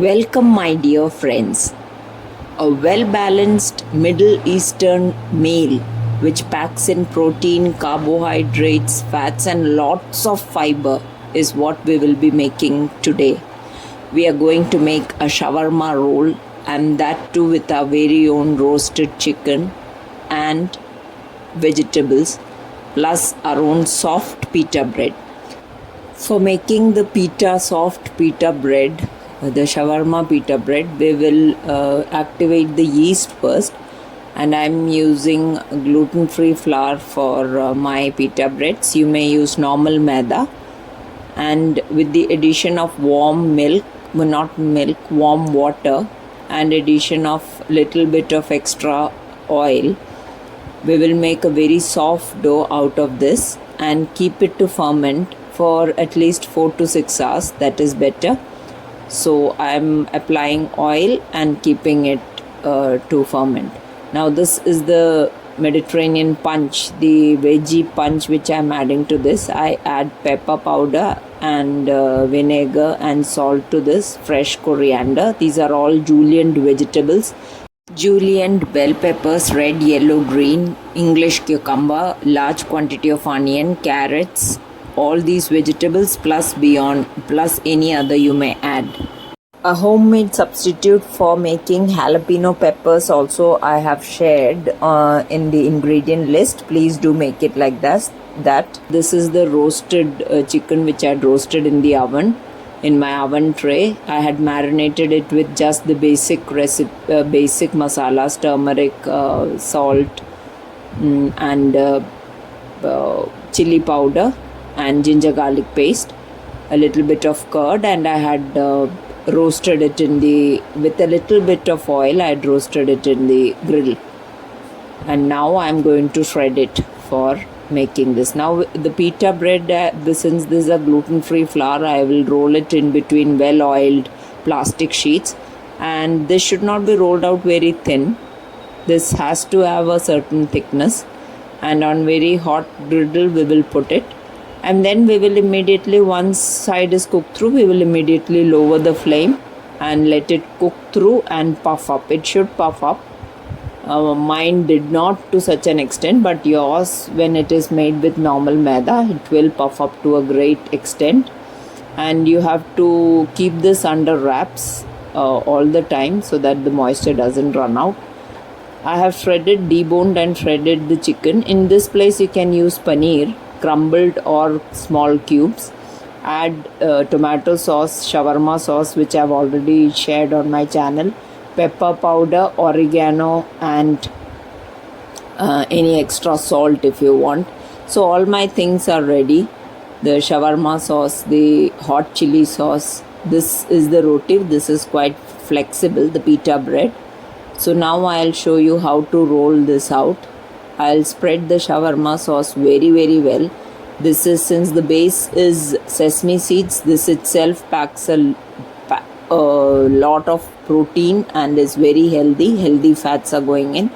Welcome, my dear friends. A well balanced Middle Eastern meal which packs in protein, carbohydrates, fats, and lots of fiber is what we will be making today. We are going to make a shawarma roll, and that too with our very own roasted chicken and vegetables, plus our own soft pita bread. For making the soft pita bread, the shawarma pita bread, we will activate the yeast first, and I'm using gluten-free flour for my pita breads. You may use normal maida, and with the addition of warm water, and addition of little bit of extra oil, we will make a very soft dough out of this and keep it to ferment for at least 4 to 6 hours. That is better. So I'm applying oil and keeping it to ferment. Now this is the Mediterranean punch, the veggie punch which I'm adding to this. I add pepper powder and vinegar and salt to this, fresh coriander. These are all julienne vegetables. Julienne bell peppers, red, yellow, green, English cucumber, large quantity of onion, carrots, all these vegetables plus any other you may add. A homemade substitute for making jalapeno peppers also I have shared in the ingredient list. Please do make it like that. This is the roasted chicken which I had roasted in the oven. In my oven tray, I had marinated it with just the basic masalas, turmeric, salt, and chili powder and ginger garlic paste, a little bit of curd, and I had roasted it with a little bit of oil. I had roasted it in the grill, and now I'm going to shred it for making this. Now the pita bread, since this is a gluten-free flour, I will roll it in between well-oiled plastic sheets, and this should not be rolled out very thin. This has to have a certain thickness, and on very hot griddle we will put it, and then we will immediately, once side is cooked through, we will immediately lower the flame and let it cook through and puff up. It should puff up. Mine did not to such an extent, but yours, when it is made with normal maida, it will puff up to a great extent, and you have to keep this under wraps all the time so that the moisture doesn't run out. I have deboned and shredded the chicken. In this place you can use paneer, crumbled or small cubes. Add tomato sauce, shawarma sauce, which I've already shared on my channel, pepper powder, oregano, and any extra salt if you want. So all my things are ready. The shawarma sauce, the hot chili sauce, this is the roti. This is quite flexible, the pita bread. So now I'll show you how to roll this out. I'll spread the shawarma sauce very well. This is, since the base is sesame seeds, this itself packs a lot of protein and is very healthy fats are going in,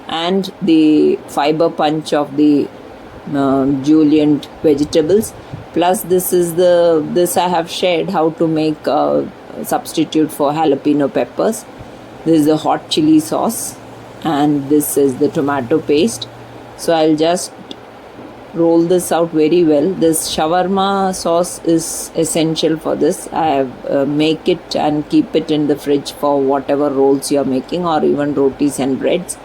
and the fiber punch of the julienne vegetables, plus this I have shared how to make a substitute for jalapeno peppers. This is the hot chili sauce, and this is the tomato paste. So I'll just roll this out very well. This shawarma sauce is essential for this. I have make it and keep it in the fridge for whatever rolls you are making, or even rotis and breads,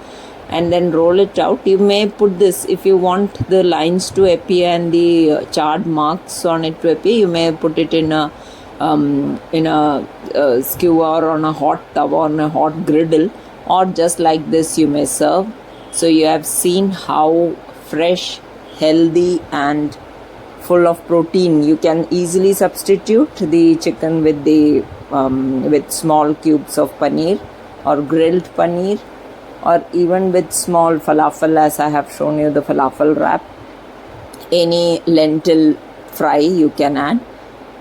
and then roll it out. You may put this, if you want the lines to appear and the charred marks on it to appear, you may put it in a skewer or on a hot tawa, on a hot griddle, or just like this you may serve. So you have seen how fresh, healthy and full of protein. You can easily substitute the chicken with with small cubes of paneer, or grilled paneer, or even with small falafel, as I have shown you the falafel wrap. Any lentil fry you can add,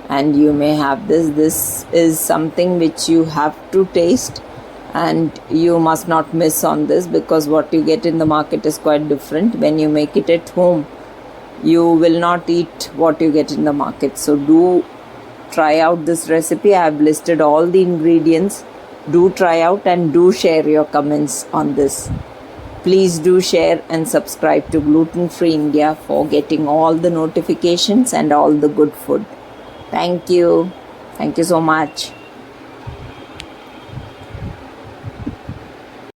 and you may have this. This is something which you have to taste, and you must not miss on this, because what you get in the market is quite different. When you make it at home, you will not eat what you get in the market. So do try out this recipe. I have listed all the ingredients. Do try out and do share your comments on this. Please do share and subscribe to Gluten Free India for getting all the notifications and all the good food. Thank you. Thank you so much.